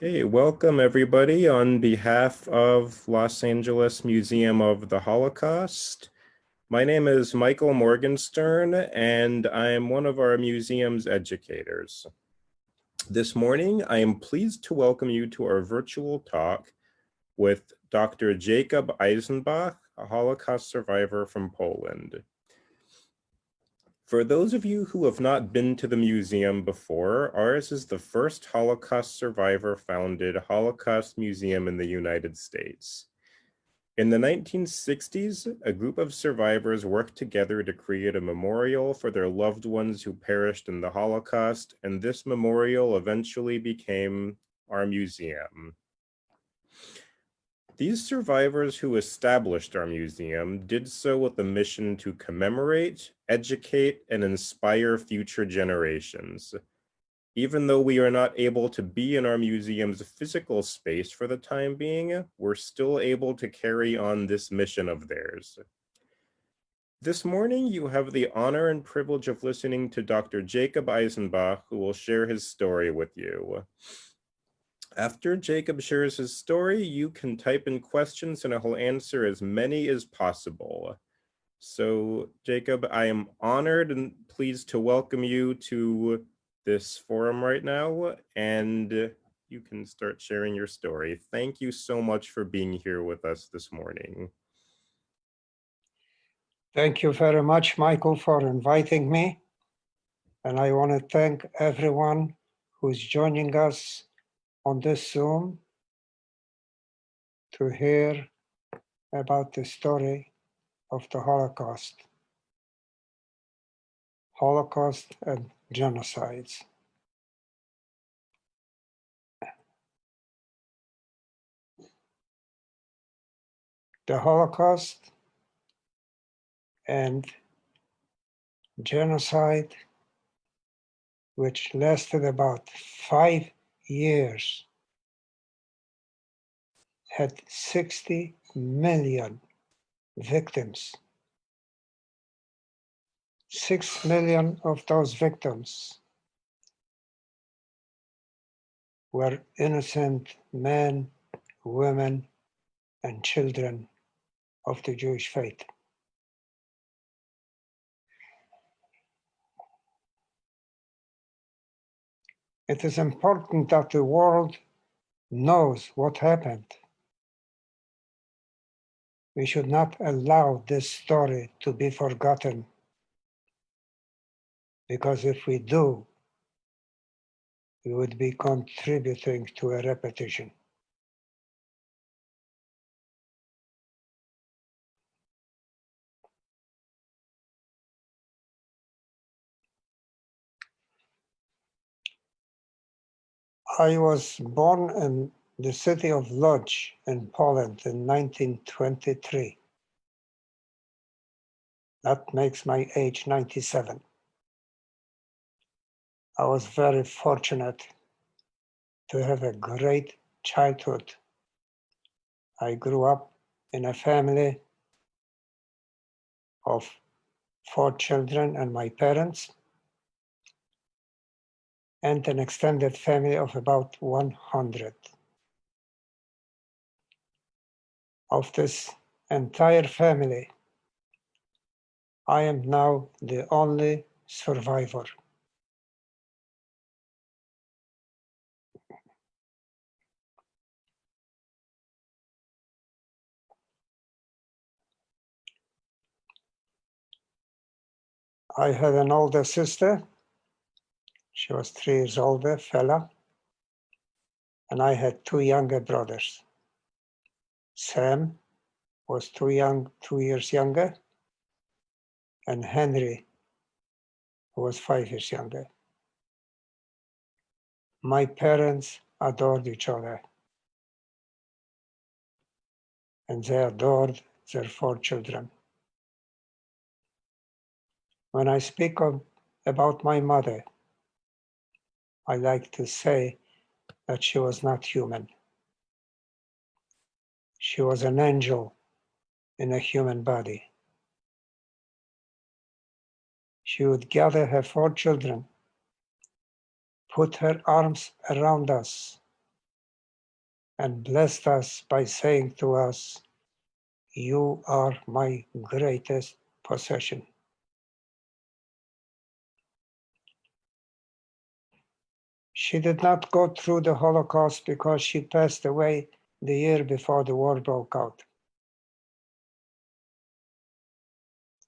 Okay, welcome everybody on behalf of Los Angeles Museum of the Holocaust. My name is Michael Morgenstern, and I am one of our museum's educators. This morning, I am pleased to welcome you to our virtual talk with Dr. Jacob Eisenbach, a Holocaust survivor from Poland. For those of you who have not been to the museum before, ours is the first Holocaust survivor-founded Holocaust museum in the United States. In the 1960s, a group of survivors worked together to create a memorial for their loved ones who perished in the Holocaust, and this memorial eventually became our museum. These survivors who established our museum did so with a mission to commemorate, educate, and inspire future generations. Even though we are not able to be in our museum's physical space for the time being, we're still able to carry on this mission of theirs. This morning, you have the honor and privilege of listening to Dr. Jacob Eisenbach, who will share his story with you. After Jacob shares his story, you can type in questions and he'll answer as many as possible. So, Jacob, I am honored and pleased to welcome you to this forum right now, and you can start sharing your story. Thank you so much for being here with us this morning. Thank you very much, Michael, for inviting me. And I want to thank everyone who's joining us on this Zoom to hear about the story of the Holocaust and genocides. The Holocaust and genocide, which lasted about 5 years, had 60 million victims. 6 million of those victims were innocent men, women, and children of the Jewish faith. It is important that the world knows what happened. We should not allow this story to be forgotten, because if we do, we would be contributing to a repetition. I was born in the city of Lodz in Poland in 1923. That makes my age 97. I was very fortunate to have a great childhood. I grew up in a family of 4 children and my parents, and an extended family of about 100. Of this entire family, I am now the only survivor. I had an older sister. She was 3 years older, Fela, and I had 2 younger brothers. Sam was 2 years younger, and Henry, who was 5 years younger. My parents adored each other, and they adored their 4 children. When I speak about my mother, I like to say that she was not human. She was an angel in a human body. She would gather her 4 children, put her arms around us, and blessed us by saying to us, "You are my greatest possession." She did not go through the Holocaust because she passed away the year before the war broke out.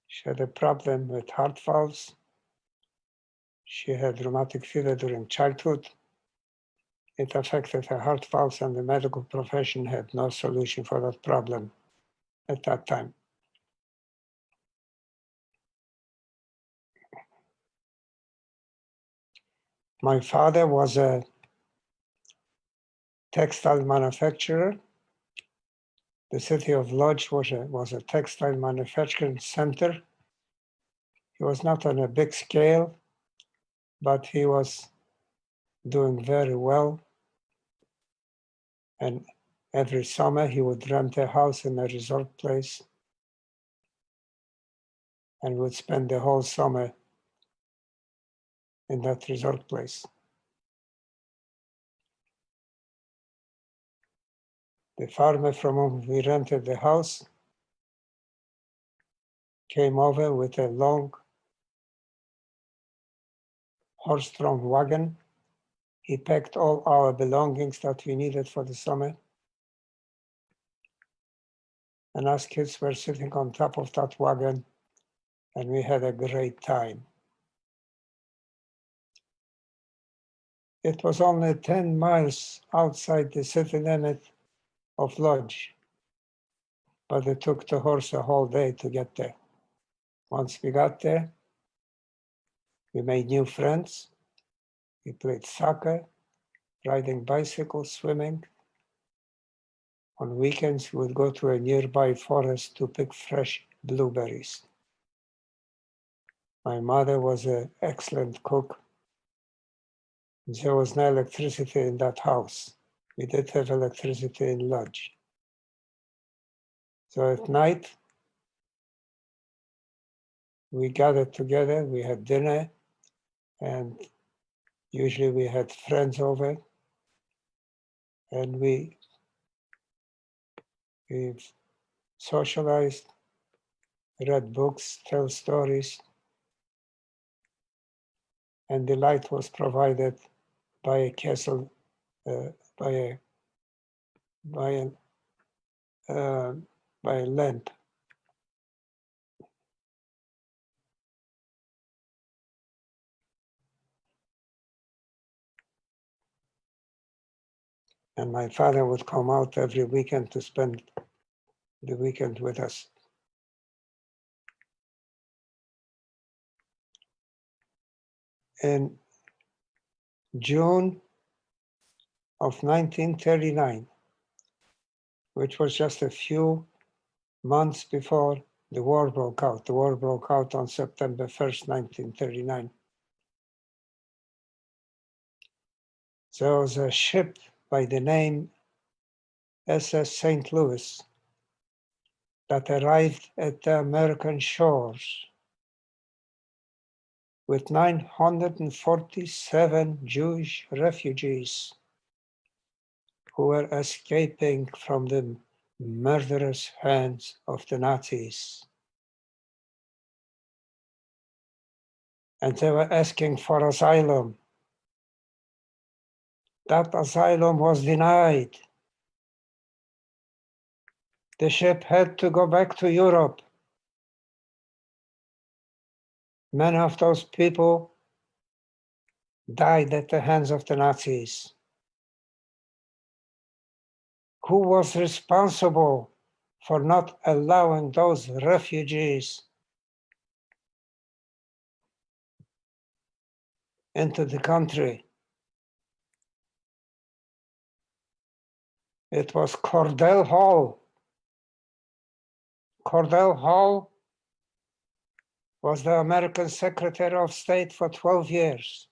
She had a problem with heart valves. She had rheumatic fever during childhood. It affected her heart valves, and the medical profession had no solution for that problem at that time. My father was a textile manufacturer. The city of Lodz was a textile manufacturing center. He was not on a big scale, but he was doing very well. And every summer he would rent a house in a resort place and would spend the whole summer in that resort place. The farmer from whom we rented the house came over with a long horse-drawn wagon. He packed all our belongings that we needed for the summer. And us kids were sitting on top of that wagon, and we had a great time. It was only 10 miles outside the city limit of Lodz, but it took the horse a whole day to get there. Once we got there, we made new friends. We played soccer, riding bicycles, swimming. On weekends, we would go to a nearby forest to pick fresh blueberries. My mother was an excellent cook. There was no electricity in that house. We did have electricity in Lodz. So at night, we gathered together, we had dinner, and usually we had friends over, and we socialized, read books, tell stories, and the light was provided by a castle, by a lamp. And my father would come out every weekend to spend the weekend with us. In June of 1939, which was just a few months before the war broke out. The war broke out on September 1st, 1939. There was a ship by the name SS St. Louis that arrived at the American shores with 947 Jewish refugees who were escaping from the murderous hands of the Nazis. And they were asking for asylum. That asylum was denied. The ship had to go back to Europe. Many of those people died at the hands of the Nazis. Who was responsible for not allowing those refugees into the country? It was Cordell Hull. Cordell Hull was the American Secretary of State for 12 years.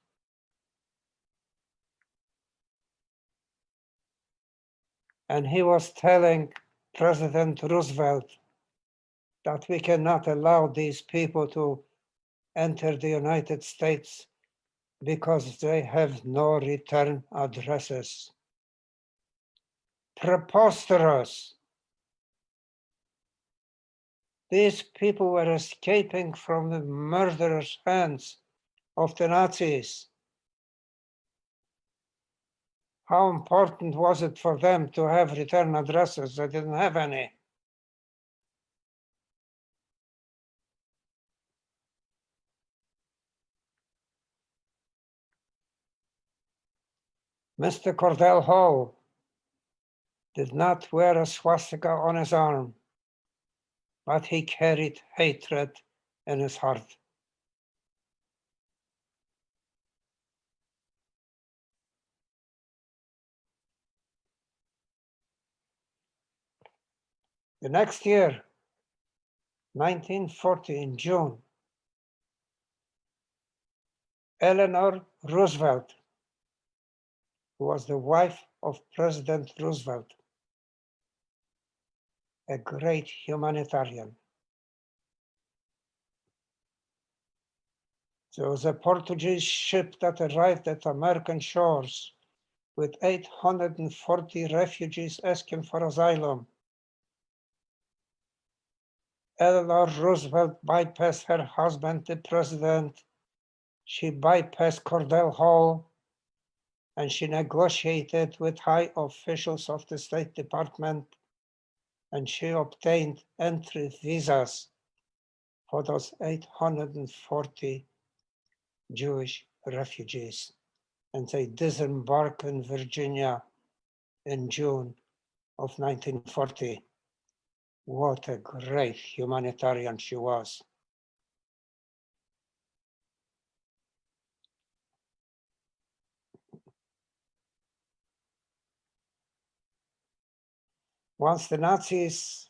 And he was telling President Roosevelt that we cannot allow these people to enter the United States because they have no return addresses. preposterous. These people were escaping from the murderous hands of the Nazis. How important was it for them to have return addresses? They didn't have any. Mr. Cordell Hall did not wear a swastika on his arm, but he carried hatred in his heart. The next year, 1940, in June, Eleanor Roosevelt, who was the wife of President Roosevelt, a great humanitarian. There was a Portuguese ship that arrived at American shores with 840 refugees asking for asylum. Eleanor Roosevelt bypassed her husband, the president. She bypassed Cordell Hall, and she negotiated with high officials of the State Department, and she obtained entry visas for those 840 Jewish refugees. And they disembarked in Virginia in June of 1940. What a great humanitarian she was. Once the Nazis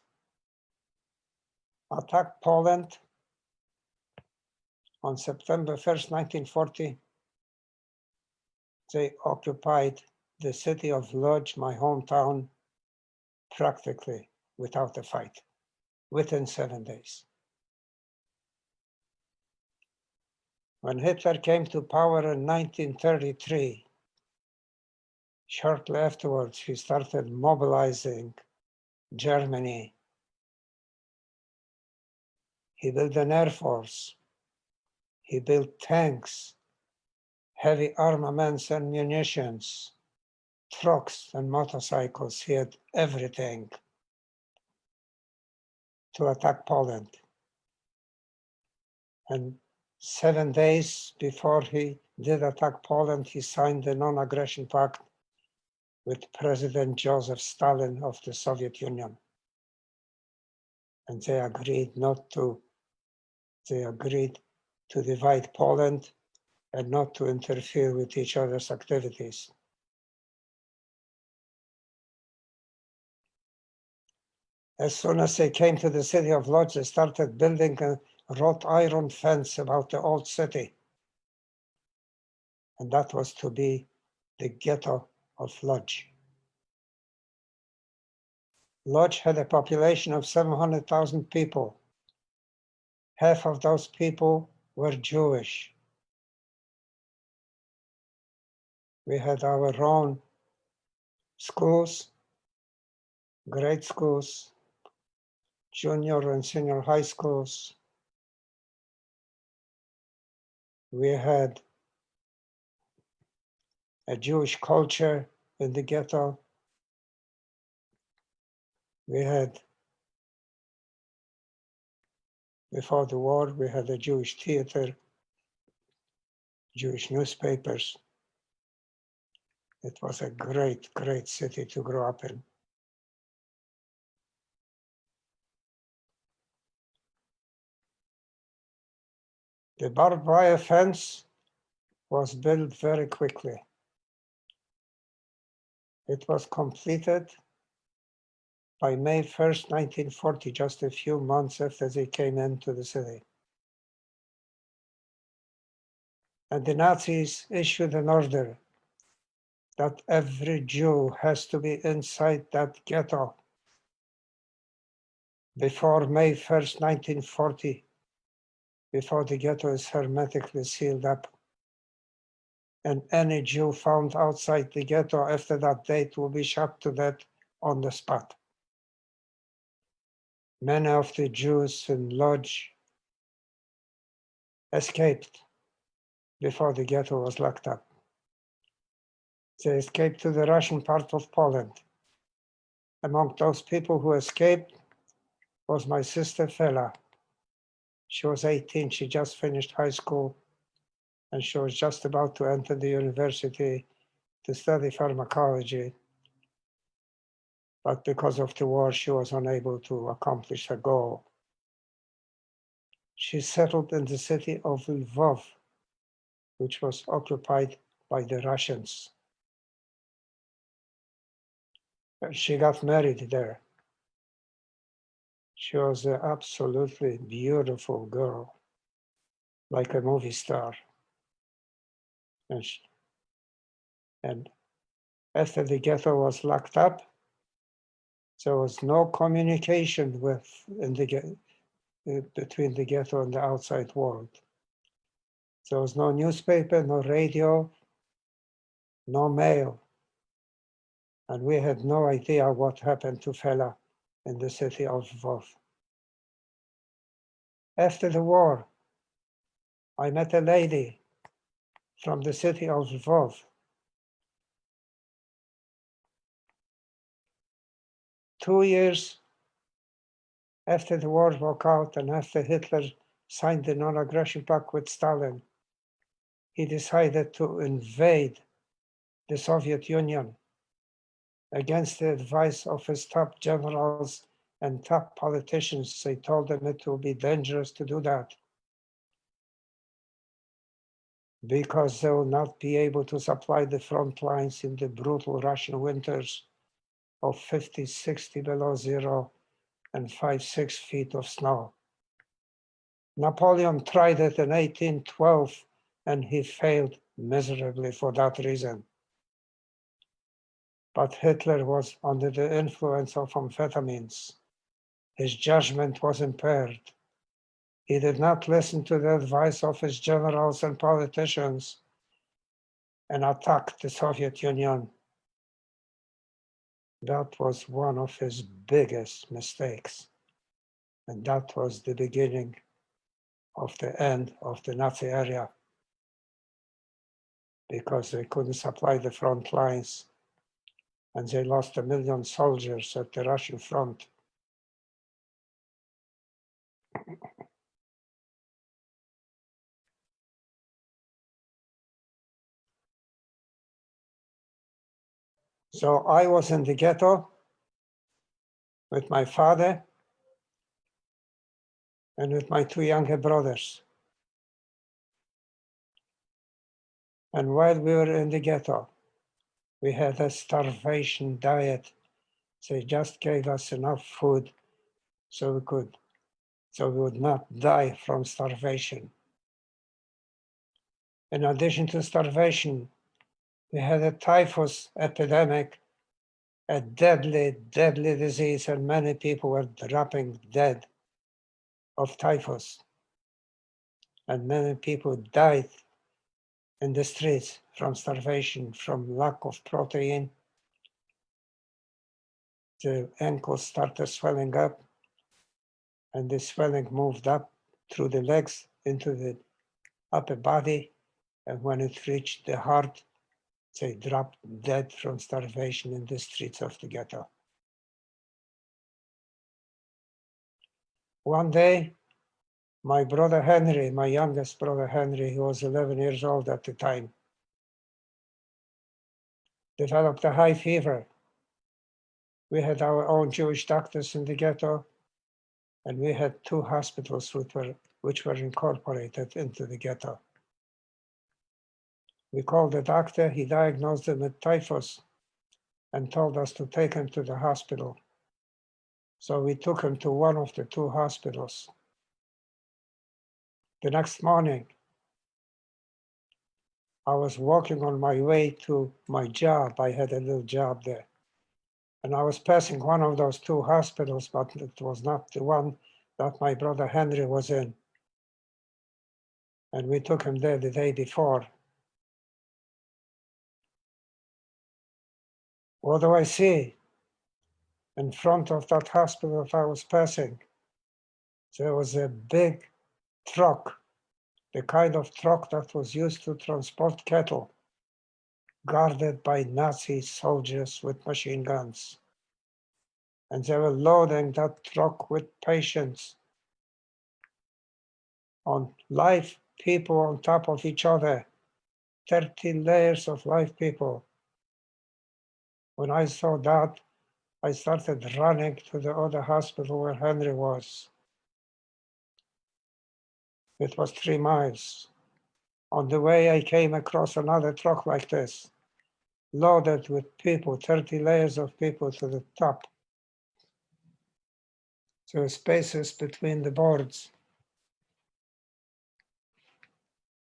attacked Poland on September 1st, 1940, they occupied the city of Lodz, my hometown, practically without a fight, within 7 days. When Hitler came to power in 1933, shortly afterwards, he started mobilizing Germany. He built an air force. He built tanks, heavy armaments and munitions, trucks and motorcycles. He had everything to attack Poland. And 7 days before he did attack Poland, he signed the non-aggression pact with President Joseph Stalin of the Soviet Union. And they agreed to divide Poland and not to interfere with each other's activities. As soon as they came to the city of Lodz, they started building a wrought iron fence about the old city. And that was to be the ghetto of Lodz. Lodz had a population of 700,000 people. Half of those people were Jewish. We had our own schools, grade schools, junior and senior high schools. We had a Jewish culture in the ghetto. We had, before the war, we had a Jewish theater, Jewish newspapers. It was a great, great city to grow up in. The barbed wire fence was built very quickly. It was completed by May 1st, 1940, just a few months after they came into the city. And the Nazis issued an order that every Jew has to be inside that ghetto before May 1st, 1940, before the ghetto is hermetically sealed up. And any Jew found outside the ghetto after that date will be shot to death on the spot. Many of the Jews in Lodz escaped before the ghetto was locked up. They escaped to the Russian part of Poland. Among those people who escaped was my sister Fela. She was 18, she just finished high school, and she was just about to enter the university to study pharmacology. But because of the war, she was unable to accomplish her goal. She settled in the city of Lvov, which was occupied by the Russians. She got married there. She was an absolutely beautiful girl, like a movie star. And after the ghetto was locked up, there was no communication between the ghetto and the outside world. There was no newspaper, no radio, no mail. And we had no idea what happened to Fela in the city of Lvov. After the war, I met a lady from the city of Lvov. Two years after the war broke out and after Hitler signed the non-aggression pact with Stalin, he decided to invade the Soviet Union against the advice of his top generals and top politicians. They told him it will be dangerous to do that because they will not be able to supply the front lines in the brutal Russian winters of 50, 60 below zero and 5, 6 feet of snow. Napoleon tried it in 1812 and he failed miserably for that reason. But Hitler was under the influence of amphetamines. His judgment was impaired. He did not listen to the advice of his generals and politicians and attacked the Soviet Union. That was one of his biggest mistakes. And that was the beginning of the end of the Nazi era, because they couldn't supply the front lines and they lost 1 million soldiers at the Russian front. So I was in the ghetto with my father and with my two younger brothers. And while we were in the ghetto, we had a starvation diet. They just gave us enough food so we would not die from starvation. In addition to starvation, we had a typhus epidemic, a deadly, deadly disease, and many people were dropping dead of typhus. And many people died in the streets from starvation, from lack of protein. The ankles started swelling up, and the swelling moved up through the legs into the upper body. And when it reached the heart, they dropped dead from starvation in the streets of the ghetto. One day, my brother Henry, my youngest brother Henry, who was 11 years old at the time, developed a high fever. We had our own Jewish doctors in the ghetto, and we had 2 hospitals which were incorporated into the ghetto. We called the doctor, he diagnosed him with typhus and told us to take him to the hospital. So we took him to one of the 2 hospitals. The next morning, I was walking on my way to my job. I had a little job there. And I was passing one of those 2 hospitals, but it was not the one that my brother Henry was in. And we took him there the day before. What do I see? in front of that hospital that I was passing, there was a big truck, the kind of truck that was used to transport cattle, guarded by Nazi soldiers with machine guns. And they were loading that truck with patients, on live people on top of each other, 30 layers of live people. When I saw that, I started running to the other hospital where Henry was. It was 3 miles. On the way, I came across another truck like this, loaded with people, 30 layers of people to the top. There were spaces between the boards.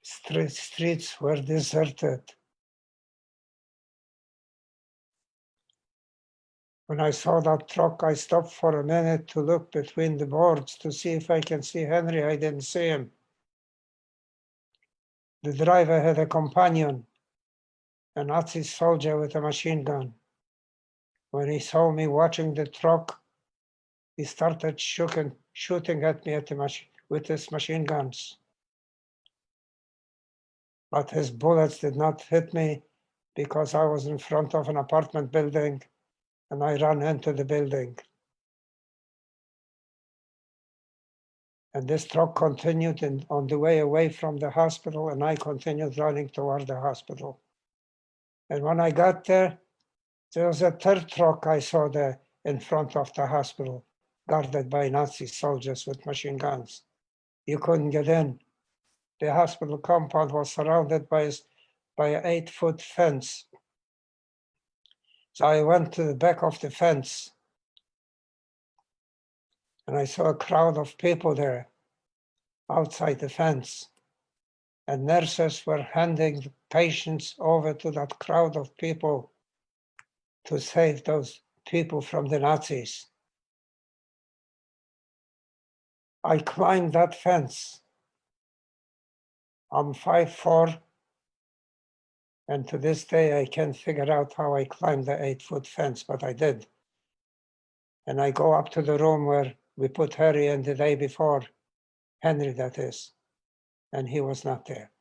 Streets were deserted. When I saw that truck, I stopped for a minute to look between the boards to see if I can see Henry. I didn't see him. The driver had a companion, a Nazi soldier with a machine gun. When he saw me watching the truck, he started shooting at me with his machine guns. But his bullets did not hit me because I was in front of an apartment building and I ran into the building. And this truck continued on the way away from the hospital, and I continued running toward the hospital. And when I got there was a third truck I saw there in front of the hospital, guarded by Nazi soldiers with machine guns. You couldn't get in. The hospital compound was surrounded by an 8-foot fence. So I went to the back of the fence and I saw a crowd of people there outside the fence. And nurses were handing patients over to that crowd of people to save those people from the Nazis. I climbed that fence. I'm 5'4", and to this day I can't figure out how I climbed the 8-foot fence, but I did. And I go up to the room where we put Harry in the day before, Henry that is, and he was not there.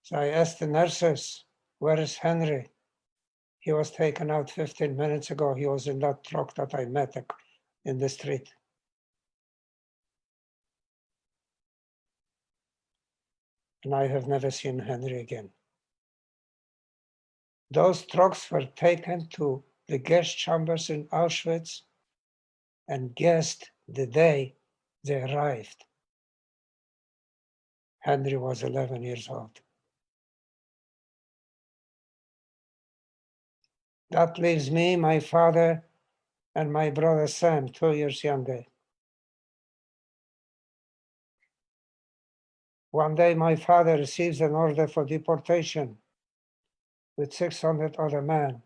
So I asked the nurses, where is Henry? He was taken out 15 minutes ago. He was in that truck that I met in the street. And I have never seen Henry again. Those trucks were taken to the gas chambers in Auschwitz and gassed the day they arrived. Henry was 11 years old. That leaves me, my father, and my brother Sam, 2 years younger. One day, my father receives an order for deportation with 600 other men,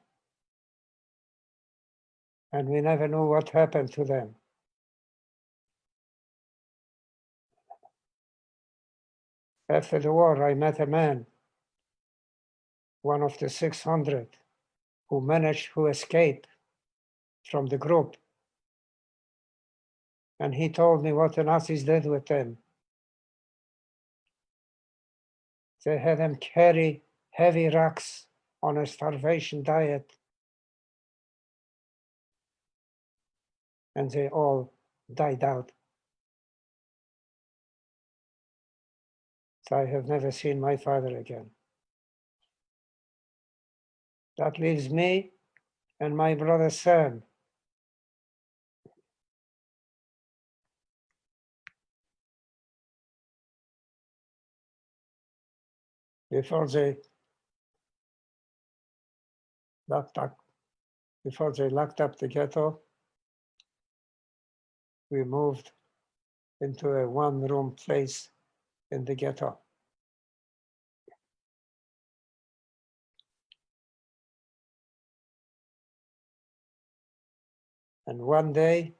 and we never knew what happened to them. After the war, I met a man, one of the 600, who managed to escape from the group. And he told me what the Nazis did with them. They had them carry heavy racks on a starvation diet, and they all died out. So I have never seen my father again. That leaves me and my brother Sam. Before they locked up the ghetto, we moved into a one-room place in the ghetto. And one day,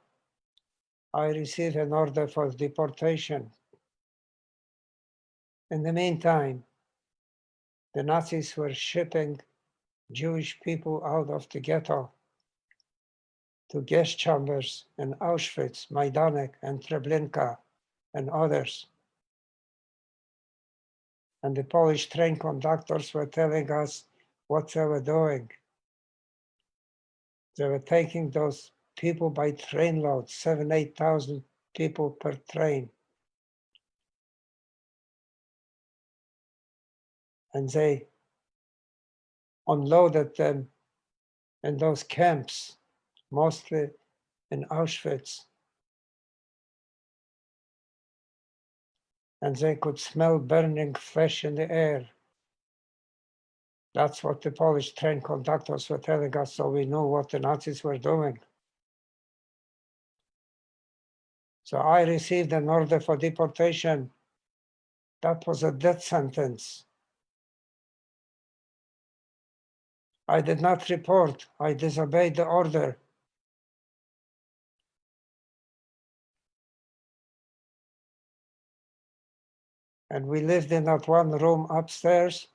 I received an order for deportation. In the meantime, the Nazis were shipping Jewish people out of the ghetto to gas chambers in Auschwitz, Majdanek, and Treblinka, and others. And the Polish train conductors were telling us what they were doing. They were taking those people by train loads, 7,000, 8,000 people per train. And they unloaded them in those camps, mostly in Auschwitz. And they could smell burning flesh in the air. That's what the Polish train conductors were telling us, so we knew what the Nazis were doing. So I received an order for deportation. That was a death sentence. I did not report. I disobeyed the order. And we lived in that one room upstairs,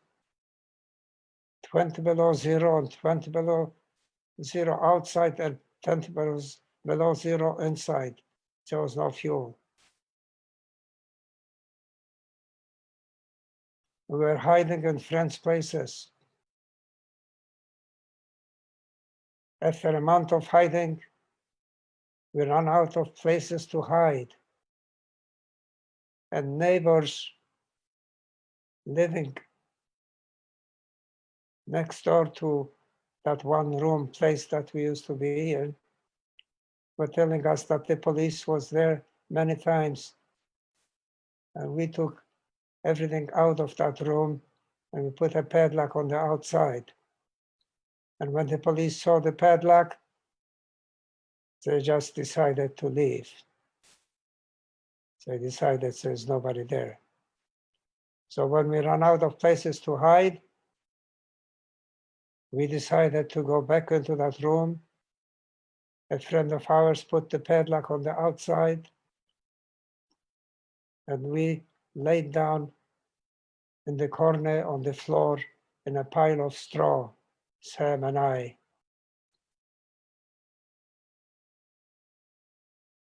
20 below zero and 20 below zero outside and 20 below zero inside. There was no fuel. We were hiding in friends' places. After a month of hiding, we ran out of places to hide. And neighbors living next door to that one room place that we used to be in were telling us that the police was there many times. And we took everything out of that room and we put a padlock on the outside. And when the police saw the padlock, they just decided to leave. They decided there's nobody there. So when we ran out of places to hide, we decided to go back into that room. A friend of ours put the padlock on the outside, and we laid down in the corner on the floor in a pile of straw, Sam and I.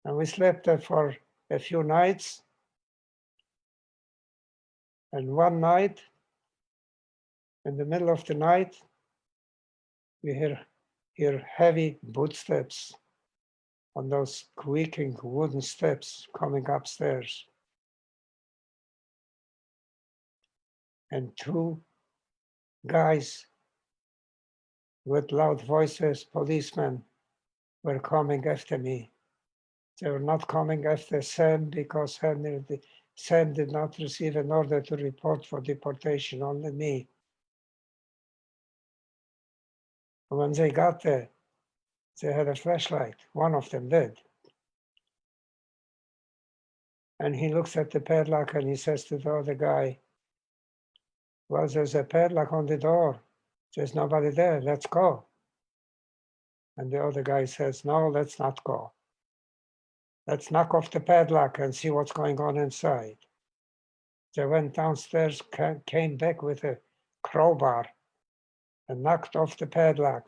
And we slept there for a few nights. And one night, in the middle of the night, we hear heavy footsteps on those squeaking wooden steps coming upstairs. And two guys with loud voices, policemen, were coming after me. They were not coming after Sam because Sam did not receive an order to report for deportation, only me. When they got there, they had a flashlight. One of them did. And he looks at the padlock and he says to the other guy, well, there's a padlock on the door. There's nobody there. Let's go. And the other guy says, no, let's not go. Let's knock off the padlock and see what's going on inside. They went downstairs, came back with a crowbar and knocked off the padlock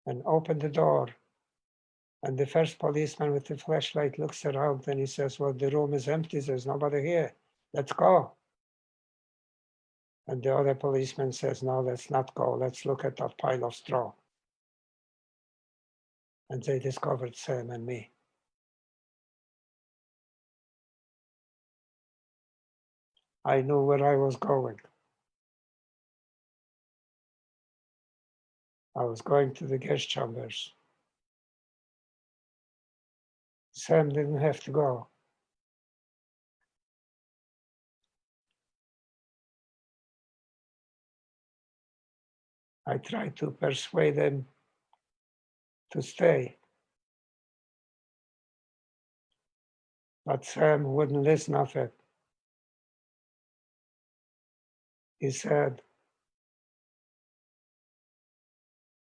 and opened the door. And the first policeman with the flashlight looks around and he says, well, the room is empty. There's nobody here. Let's go. And the other policeman says, no, let's not go. Let's look at that pile of straw. And they discovered Sam and me. I knew where I was going. I was going to the gas chambers. Sam didn't have to go. I tried to persuade him to stay. But Sam wouldn't listen of it. He said,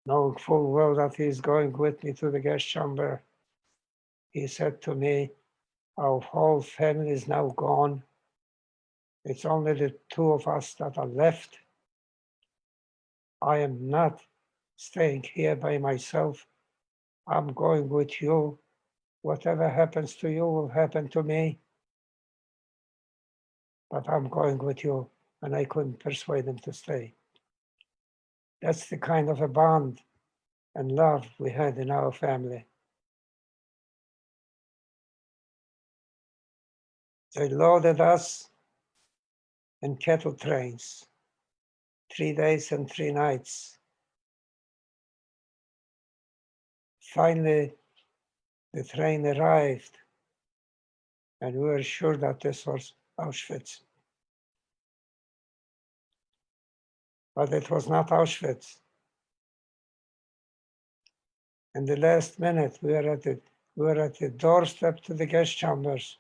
knowing full well that he's going with me to the gas chamber, he said to me, our whole family is now gone. It's only the two of us that are left. I am not staying here by myself. I'm going with you. Whatever happens to you will happen to me, but I'm going with you. And I couldn't persuade him to stay. That's the kind of a bond and love we had in our family. They loaded us in cattle trains, 3 days and 3 nights. Finally, the train arrived, and we were sure that this was Auschwitz. But it was not Auschwitz. In the last minute, we were at the doorstep to the gas chambers.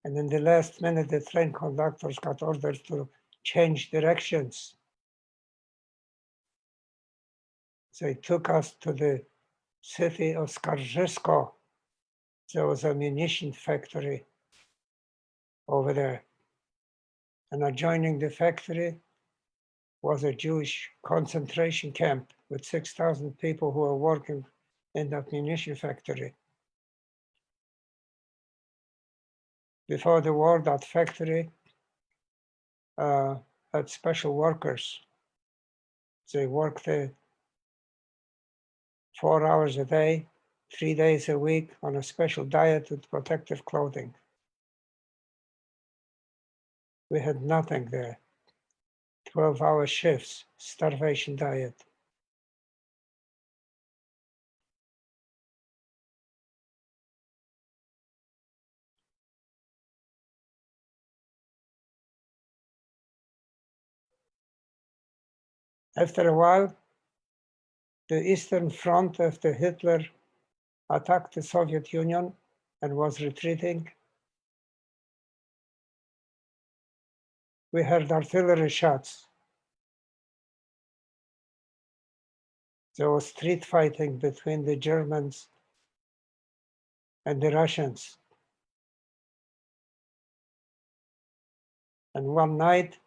And in the last minute, the train conductors got orders to change directions. They took us to the city of Skarżysko. There was a munition factory over there. And adjoining the factory was a Jewish concentration camp with 6,000 people who were working in that munition factory. Before the war, that factory had special workers. They worked 4 hours a day, 3 days a week on a special diet with protective clothing. We had nothing there. 12-hour shifts, starvation diet. After a while, the Eastern Front after Hitler attacked the Soviet Union and was retreating. We heard artillery shots. There was street fighting between the Germans and the Russians. And one night,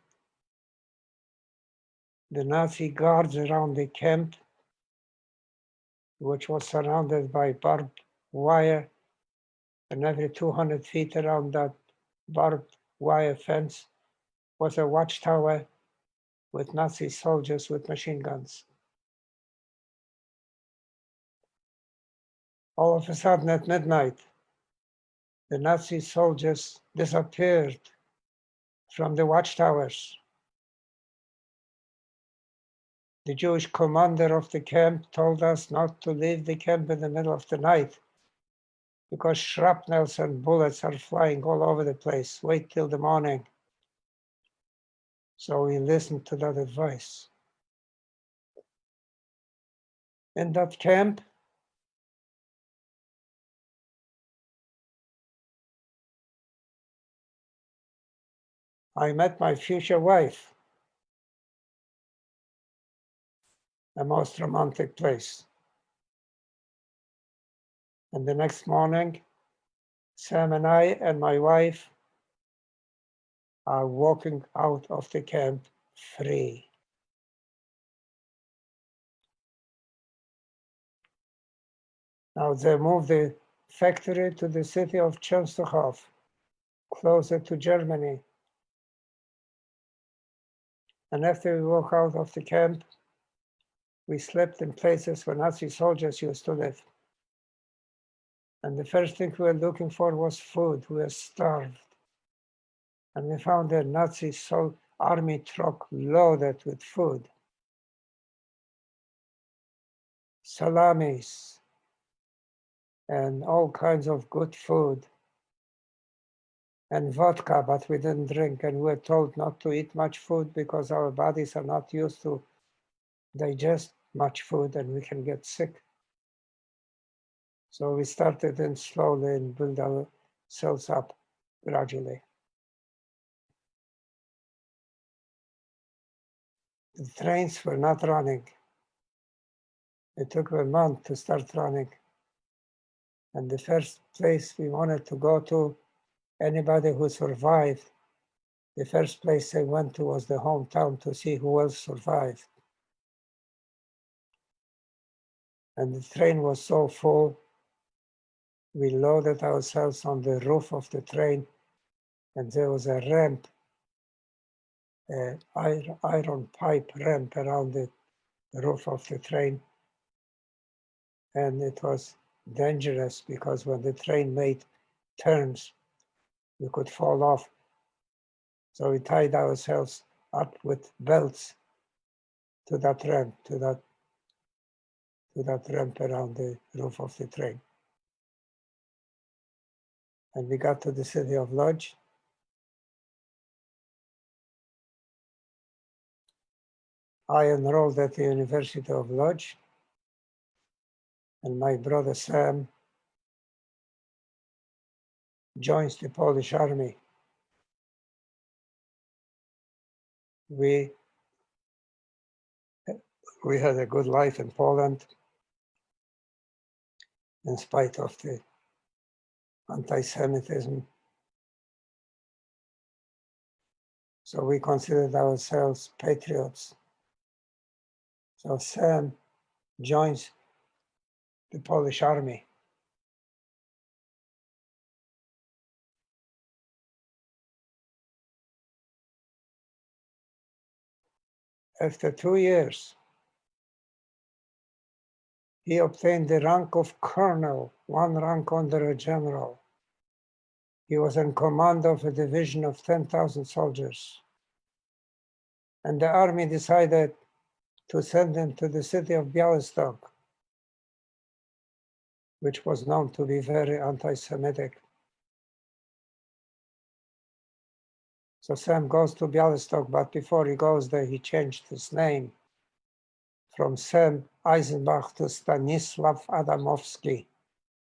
the Nazi guards around the camp, which was surrounded by barbed wire, and every 200 feet around that barbed wire fence was a watchtower with Nazi soldiers with machine guns. All of a sudden at midnight, the Nazi soldiers disappeared from the watchtowers. The Jewish commander of the camp told us not to leave the camp in the middle of the night because shrapnels and bullets are flying all over the place. Wait till the morning. So we listened to that advice. In that camp, I met my future wife, a most romantic place. And the next morning, Sam and I and my wife are walking out of the camp free. Now they moved the factory to the city of Czestochowa, closer to Germany. And after we walk out of the camp, we slept in places where Nazi soldiers used to live. And the first thing we were looking for was food. We were starved. And we found a Nazi army truck loaded with food. Salamis and all kinds of good food. And vodka, but we didn't drink. And we were told not to eat much food because our bodies are not used to digest much food and we can get sick. So we started in slowly and build ourselves up gradually. The trains were not running. It took a month to start running. And the first place we wanted to go to, anybody who survived, the first place they went to was the hometown to see who else survived. And the train was so full, we loaded ourselves on the roof of the train, and there was a ramp, an iron pipe ramp around the roof of the train. And it was dangerous because when the train made turns, we could fall off. So we tied ourselves up with belts to that ramp, to that ramp around the roof of the train. And we got to the city of Lodz. I enrolled at the University of Lodz, and my brother Sam joins the Polish army. We had a good life in Poland in spite of the anti-Semitism. So we considered ourselves patriots. So Sam joins the Polish army. After 2 years, he obtained the rank of colonel, one rank under a general. He was in command of a division of 10,000 soldiers. And the army decided to send him to the city of Białystok, which was known to be very anti-Semitic. So Sam goes to Białystok, but before he goes there, he changed his name from Sam Eisenbach to Stanisław Adamowski,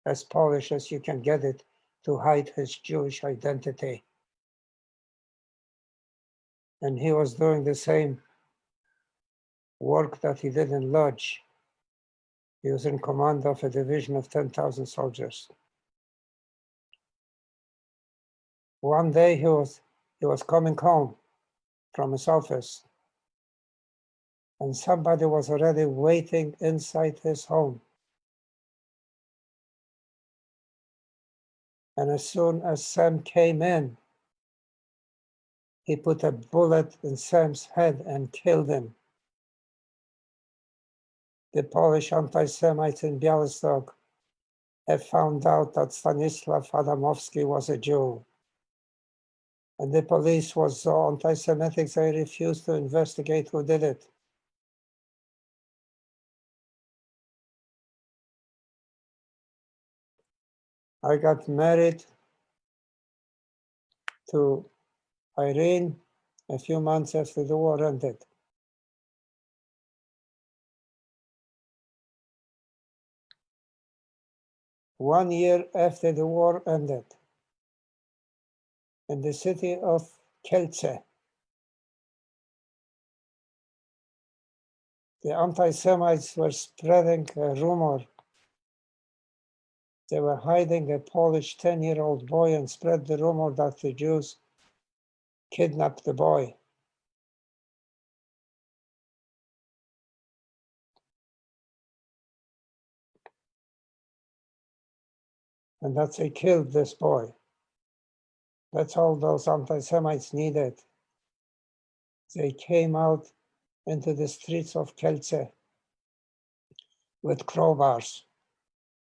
as Polish as you can get it, to hide his Jewish identity. And he was doing the same work that he did in Lodz. He was in command of a division of 10,000 soldiers. One day he was coming home from his office, and somebody was already waiting inside his home. And as soon as Sam came in, he put a bullet in Sam's head and killed him. The Polish anti-Semites in Białystok have found out that Stanisław Adamowski was a Jew. And the police was so anti-Semitic, they refused to investigate who did it. I got married to Irene a few months after the war ended. One year after the war ended, in the city of Kielce, the anti-Semites were spreading a rumor. They were hiding a Polish 10-year-old boy and spread the rumor that the Jews kidnapped the boy. And that they killed this boy. That's all those anti-Semites needed. They came out into the streets of Kielce with crowbars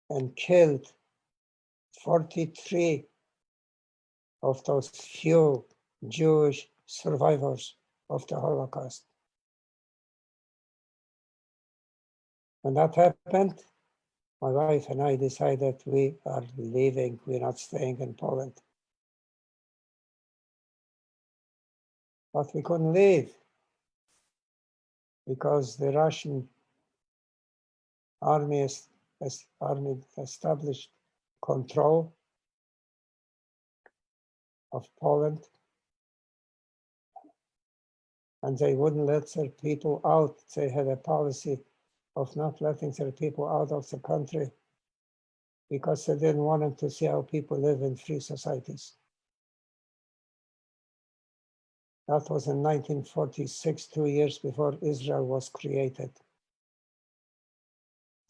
and killed 43 of those few Jewish survivors of the Holocaust. When that happened, my wife and I decided we are leaving, we're not staying in Poland. But we couldn't leave because the Russian army established control of Poland, and they wouldn't let their people out. They had a policy of not letting their people out of the country because they didn't want them to see how people live in free societies. That was in 1946, 2 years before Israel was created.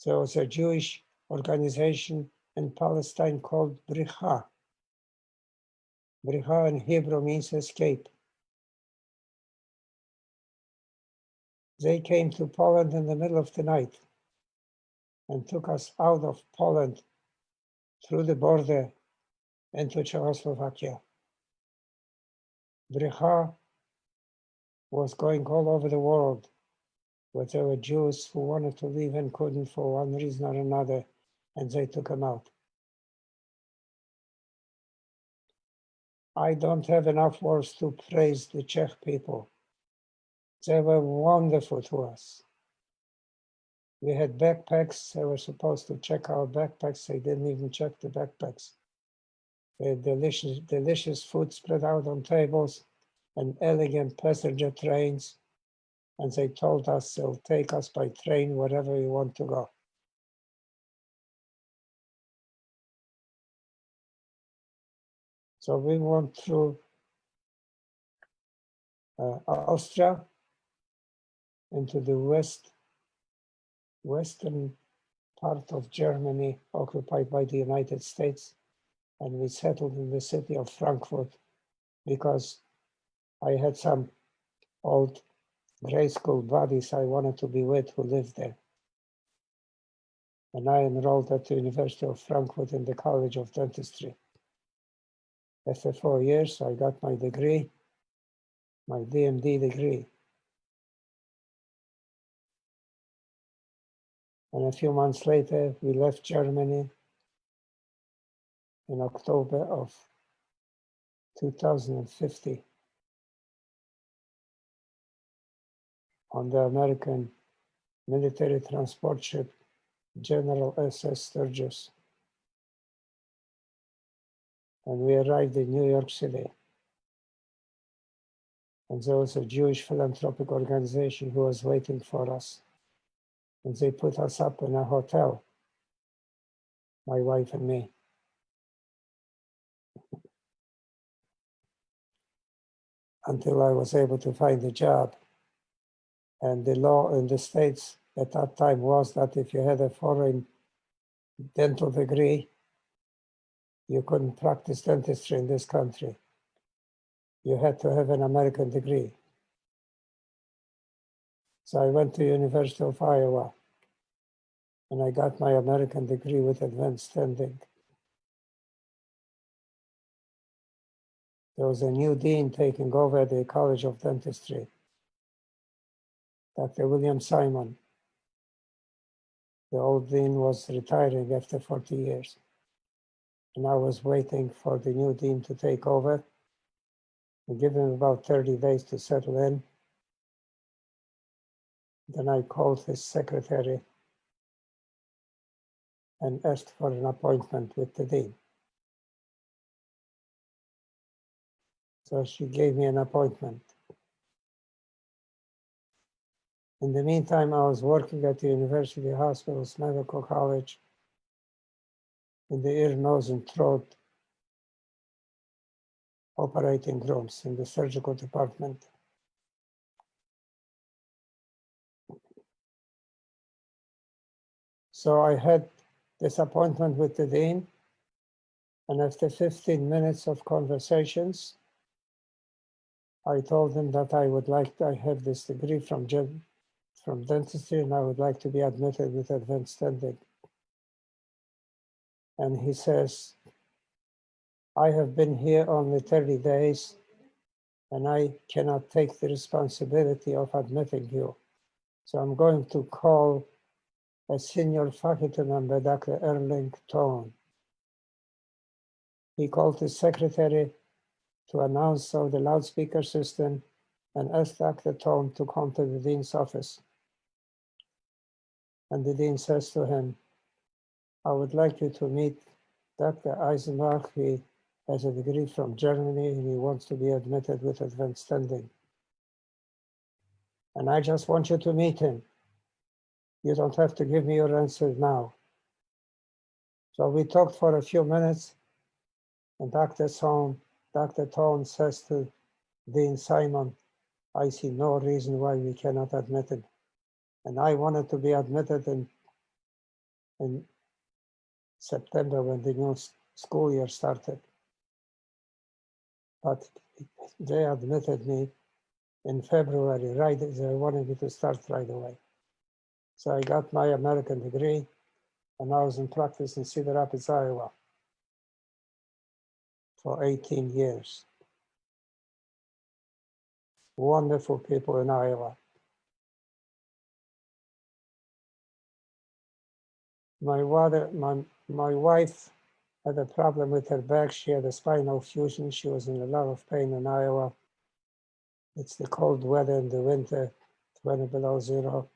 There was a Jewish organization in Palestine called Bricha. Bricha in Hebrew means escape. They came to Poland in the middle of the night and took us out of Poland through the border into Czechoslovakia. Bricha was going all over the world, where there were Jews who wanted to leave and couldn't for one reason or another, and they took them out. I don't have enough words to praise the Czech people. They were wonderful to us. We had backpacks. They were supposed to check our backpacks. They didn't even check the backpacks. They had delicious food spread out on tables and elegant passenger trains. And they told us they'll take us by train wherever we want to go. So we went through Austria into the western part of Germany occupied by the United States. And we settled in the city of Frankfurt because I had some old grade school buddies I wanted to be with who lived there. And I enrolled at the University of Frankfurt in the College of Dentistry. After 4 years, I got my degree, my DMD degree. And a few months later, we left Germany in October of 2050 on the American military transport ship General SS Sturgis. And we arrived in New York City. And there was a Jewish philanthropic organization who was waiting for us. And they put us up in a hotel, my wife and me. Until I was able to find a job. And the law in the States at that time was that if you had a foreign dental degree, you couldn't practice dentistry in this country. You had to have an American degree. So I went to University of Iowa and I got my American degree with advanced standing. There was a new dean taking over the College of Dentistry, Dr. William Simon. The old dean was retiring after 40 years. And I was waiting for the new dean to take over and give him about 30 days to settle in. Then I called his secretary and asked for an appointment with the dean. So she gave me an appointment. In the meantime, I was working at the University Hospital's Medical College in the ear, nose, and throat operating rooms in the surgical department. So I had this appointment with the dean, and after 15 minutes of conversations, I told him that I have this degree from dentistry, and I would like to be admitted with advanced standing. And he says, I have been here only 30 days, and I cannot take the responsibility of admitting you. So I'm going to call a senior faculty member, Dr. Erling Tone. He called his secretary to announce over the loudspeaker system and asked Dr. Tone to come to the dean's office. And the dean says to him, I would like you to meet Dr. Eisenbach. He has a degree from Germany and he wants to be admitted with advanced standing. And I just want you to meet him. You don't have to give me your answer now. So we talked for a few minutes, and Dr. Tone says to Dean Simon, I see no reason why we cannot admit him. And I wanted to be admitted in in September when the new school year started. But they admitted me in February, right? They wanted me to start right away. So I got my American degree, and I was in practice in Cedar Rapids, Iowa for 18 years. Wonderful people in Iowa. My wife had a problem with her back. She had a spinal fusion. She was in a lot of pain in Iowa. It's the cold weather in the winter, 20 below zero,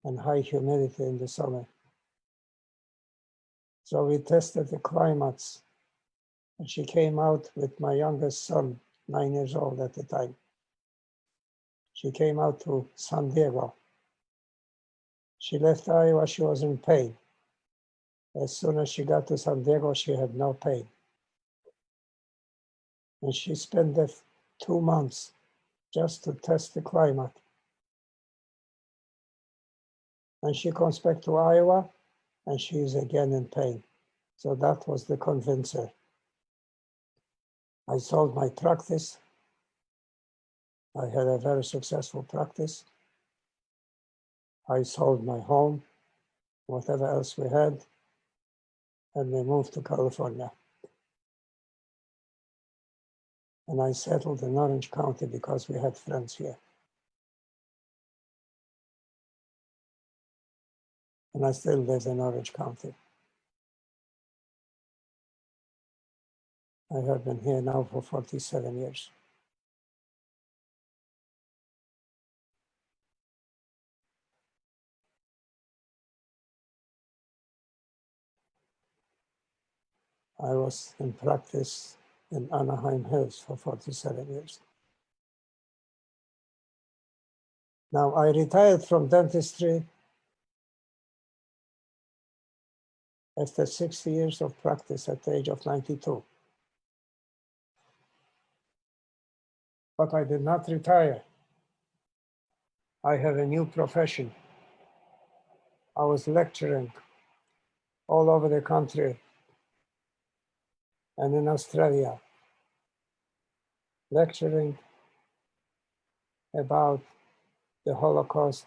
and high humidity in the summer. So we tested the climates, and she came out with my youngest son, 9 years old at the time. She came out to San Diego. She left Iowa, she was in pain. As soon as she got to San Diego, she had no pain. And she spent the 2 months just to test the climate. And she comes back to Iowa, and she is again in pain. So that was the convincer. I sold my practice. I had a very successful practice. I sold my home, whatever else we had, and we moved to California. And I settled in Orange County because we had friends here. And I still live in Orange County. I have been here now for 47 years. I was in practice in Anaheim Hills for 47 years. Now, I retired from dentistry after 60 years of practice at the age of 92. But I did not retire. I have a new profession. I was lecturing all over the country and in Australia, lecturing about the Holocaust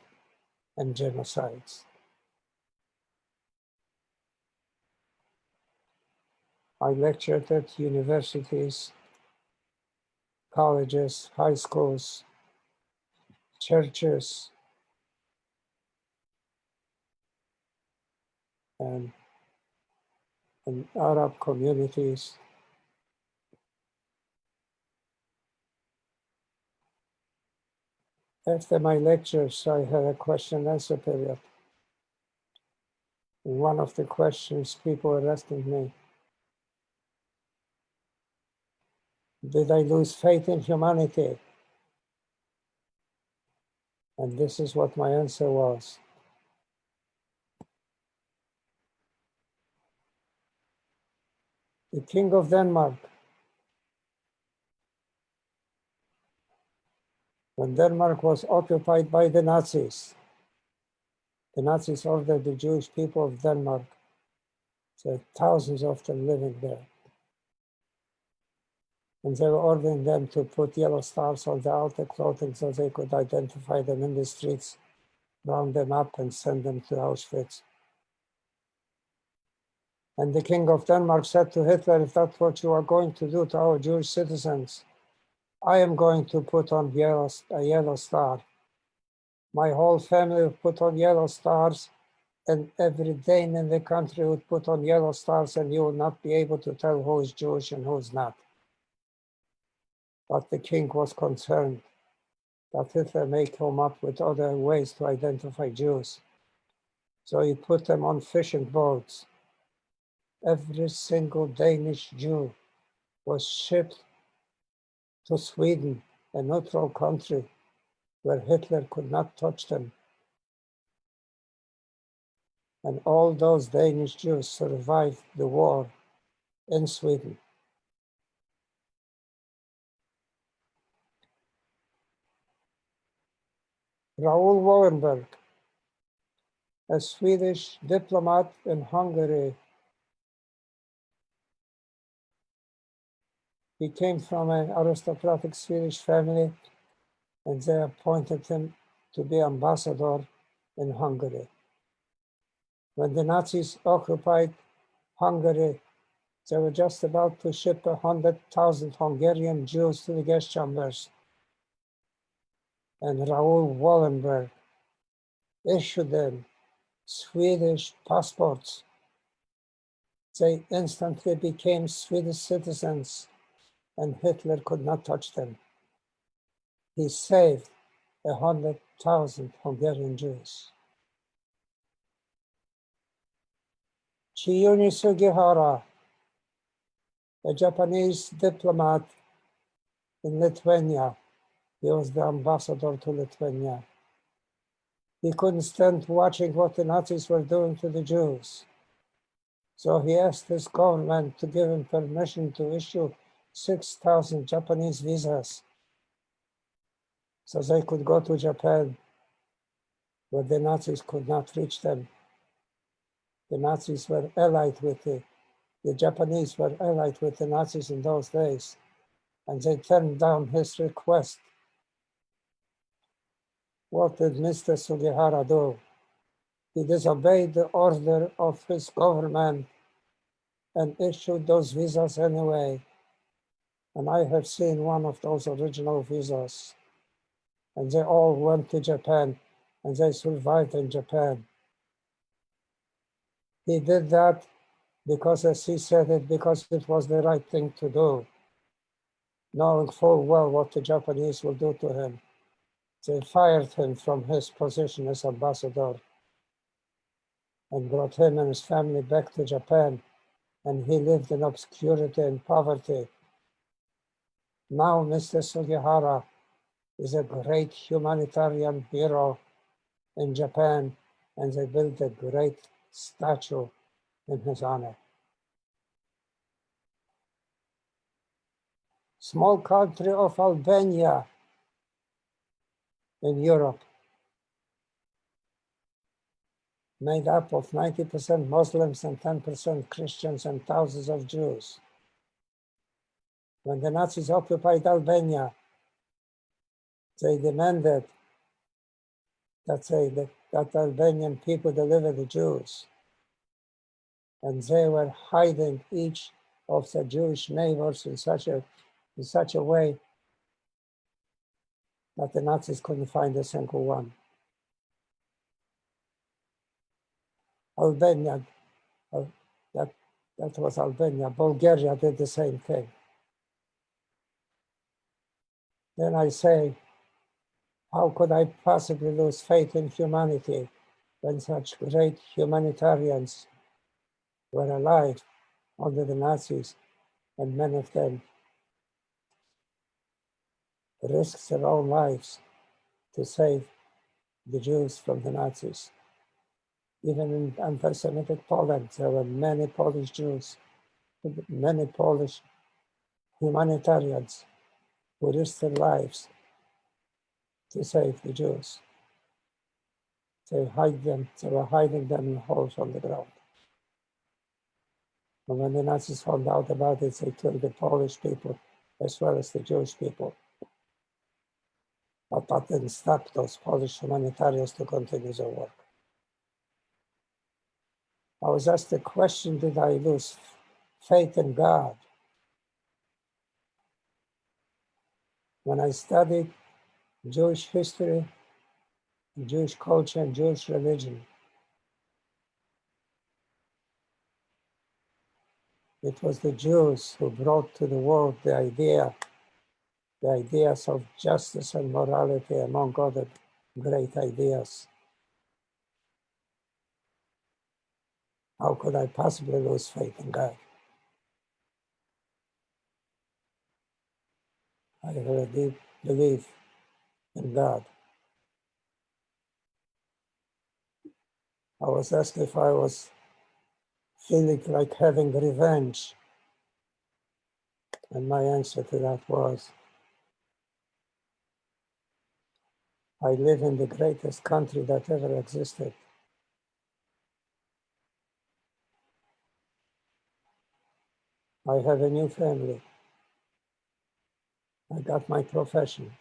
and genocides. I lectured at universities, colleges, high schools, churches, and in Arab communities. After my lectures, I had a question and answer period. One of the questions people were asking me, did I lose faith in humanity? And this is what my answer was. The King of Denmark, when Denmark was occupied by the Nazis ordered the Jewish people of Denmark, so thousands of them living there. And they were ordering them to put yellow stars on their outer clothing so they could identify them in the streets, round them up and send them to Auschwitz. And the King of Denmark said to Hitler, if that's what you are going to do to our Jewish citizens, I am going to put on a yellow star. My whole family would put on yellow stars, and every Dane in the country would put on yellow stars, and you would not be able to tell who is Jewish and who is not. But the king was concerned that Hitler may come up with other ways to identify Jews. So he put them on fishing boats. Every single Danish Jew was shipped to Sweden, a neutral country where Hitler could not touch them. And all those Danish Jews survived the war in Sweden. Raul Warrenberg a Swedish diplomat in Hungary. He came from an aristocratic Swedish family, and they appointed him to be ambassador in Hungary. When the Nazis occupied Hungary, they were just about to ship 100,000 Hungarian Jews to the gas chambers. And Raul Warrenberg issued them Swedish passports. They instantly became Swedish citizens, and Hitler could not touch them. He saved 100,000 Hungarian Jews. Chiyuni Sugihara, a Japanese diplomat in Lithuania. He was the ambassador to Lithuania. He couldn't stand watching what the Nazis were doing to the Jews. So he asked his government to give him permission to issue 6,000 Japanese visas so they could go to Japan, where the Nazis could not reach them. The Nazis were allied with the Japanese were allied with the Nazis in those days, and they turned down his request. What did Mr. Sugihara do? He disobeyed the order of his government and issued those visas anyway. And I have seen one of those original visas. And they all went to Japan, and they survived in Japan. He did that because, as he said it, because it was the right thing to do, knowing full well what the Japanese will do to him. They fired him from his position as ambassador and brought him and his family back to Japan, and he lived in obscurity and poverty. Now Mr. Sugihara is a great humanitarian hero in Japan, and they built a great statue in his honor. Small country of Albania in Europe, made up of 90% Muslims and 10% Christians and thousands of Jews. When the Nazis occupied Albania, they demanded that Albanian people deliver the Jews. And they were hiding each of the Jewish neighbors in such a way that the Nazis couldn't find a single one. Albania, that was Albania. Bulgaria did the same thing. Then I say, how could I possibly lose faith in humanity when such great humanitarians were alive under the Nazis, and many of them risked their own lives to save the Jews from the Nazis. Even in anti-Semitic Poland, there were many Polish Jews, many Polish humanitarians who risked their lives to save the Jews. They were hiding them in holes on the ground. And when the Nazis found out about it, they killed the Polish people as well as the Jewish people. But that didn't stop those Polish humanitarians to continue their work. I was asked the question, did I lose faith in God? When I studied Jewish history, Jewish culture, and Jewish religion, it was the Jews who brought to the world the ideas of justice and morality, among other great ideas. How could I possibly lose faith in God? I have a deep belief in God. I was asked if I was feeling like having revenge. And my answer to that was, I live in the greatest country that ever existed. I have a new family. I got my profession.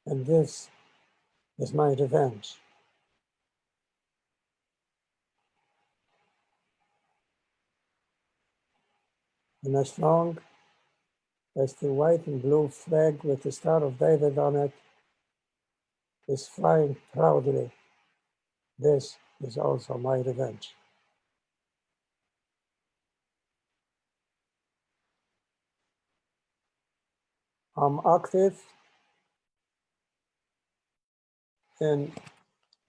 And this is my revenge. And as long as the white and blue flag with the Star of David on it is flying proudly, this is also my revenge. I'm active in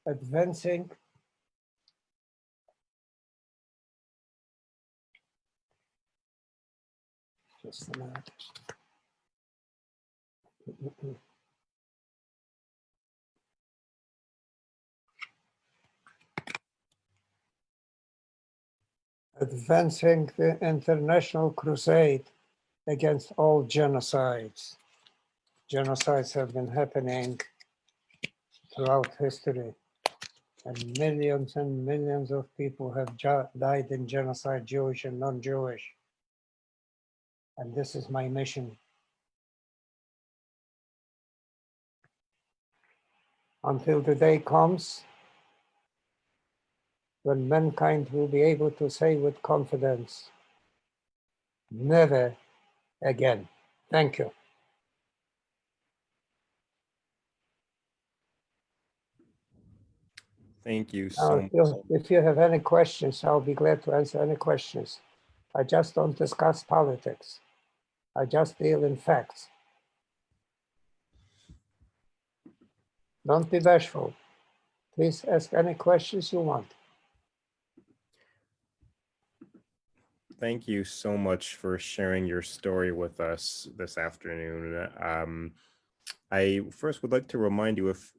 advancing just a minute. Advancing the international crusade against all genocides. Genocides have been happening throughout history, and millions of people have died in genocide, Jewish and non-Jewish. And this is my mission. Until the day comes when mankind will be able to say with confidence, never again. Thank you. Thank you Now, so much. if you have any questions, I'll be glad to answer any questions. I just don't discuss politics. I just deal in facts. Don't be bashful. Please ask any questions you want. Thank you so much for sharing your story with us this afternoon. I first would like to remind you, if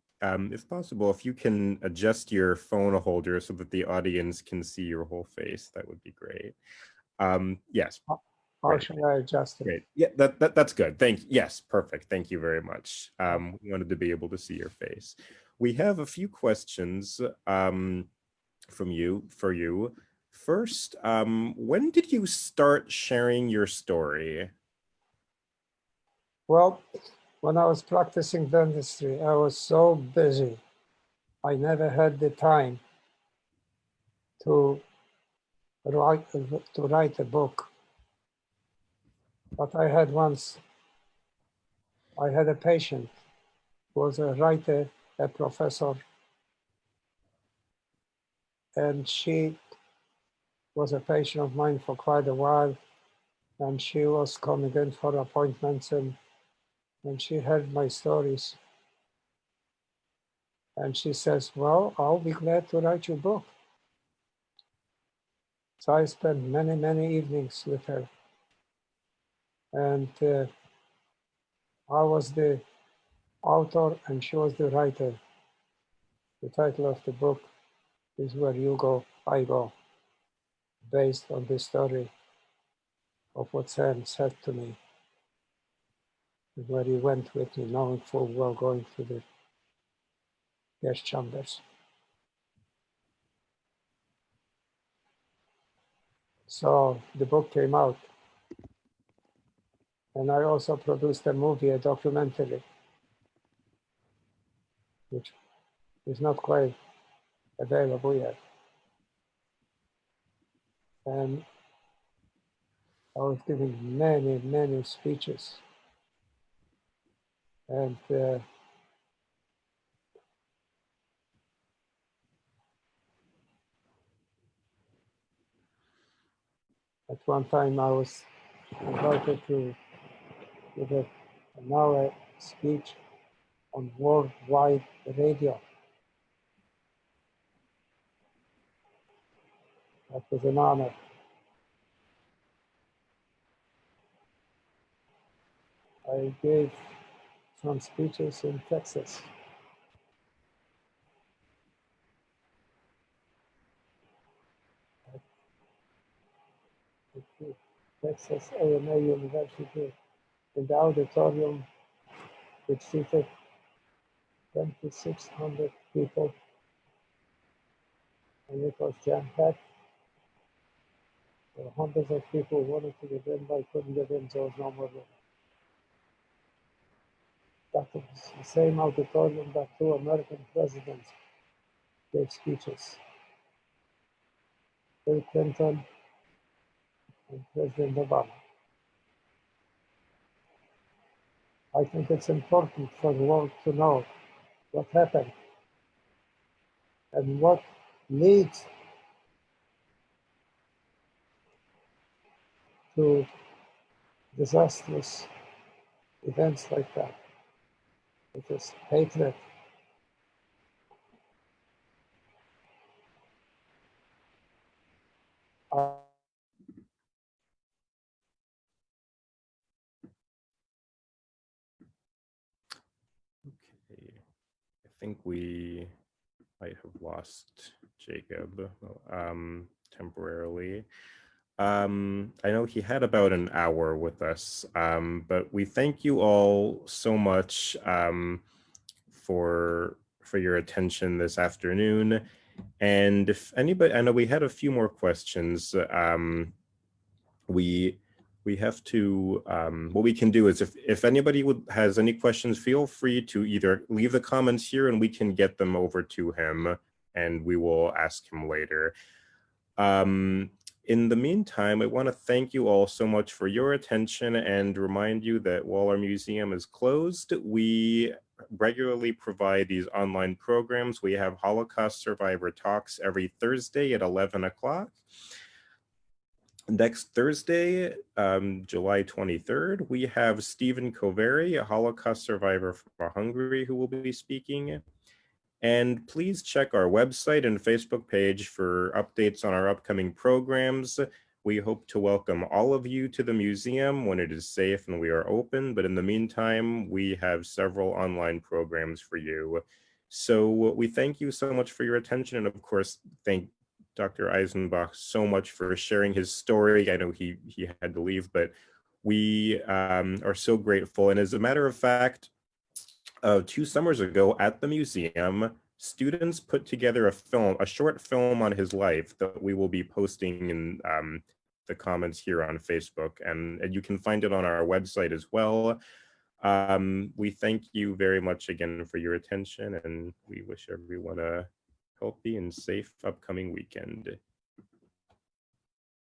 possible, if you can adjust your phone holder so that the audience can see your whole face, that would be great. Yes. How should I adjust it? Great. Yeah, that's good. Yes, perfect. Thank you very much. We wanted to be able to see your face. We have a few questions for you. First, when did you start sharing your story? Well, when I was practicing dentistry, I was so busy. I never had the time to write a book. But I had a patient who was a writer, a professor, and she was a patient of mine for quite a while. And she was coming in for appointments, and she heard my stories. And she says, well, I'll be glad to write your book. So I spent many evenings with her. And I was the author and she was the writer. The title of the book is Where You Go, I Go, based on the story of what Sam said to me, where he went with me, knowing full well going to the gas chambers. So the book came out. And I also produced a movie, a documentary, which is not quite available yet. And I was giving many speeches. And at one time I was invited to give an hour speech on worldwide radio. That was an honor. I gave some speeches in Texas. At Texas A&A University, in the auditorium, which seated 2,600 people. and it was jam-packed. There were hundreds of people who wanted to get in, but couldn't get in, so there was no more room. That was the same auditorium that two American presidents gave speeches. Bill Clinton and President Obama. I think it's important for the world to know what happened and what leads to disastrous events like that. It is hatred. Okay, I think we might have lost Jacob temporarily. I know he had about an hour with us, but we thank you all so much for your attention this afternoon. And if anybody, I know we had a few more questions. We have to, what we can do is if anybody has any questions, feel free to either leave the comments here and we can get them over to him and we will ask him later. In the meantime, I want to thank you all so much for your attention and remind you that while our museum is closed, we regularly provide these online programs. We have Holocaust survivor talks every Thursday at 11 o'clock. Next Thursday, July 23rd, we have Stephen Koveri, a Holocaust survivor from Hungary, who will be speaking. And please check our website and Facebook page for updates on our upcoming programs. We hope to welcome all of you to the museum when it is safe and we are open. But in the meantime, we have several online programs for you. So we thank you so much for your attention. And of course, thank Dr. Eisenbach so much for sharing his story. I know he had to leave, but we are so grateful. And as a matter of fact, 2 summers ago at the museum, students put together a short film on his life that we will be posting in the comments here on Facebook, and you can find it on our website as well. We thank you very much again for your attention, and we wish everyone a healthy and safe upcoming weekend.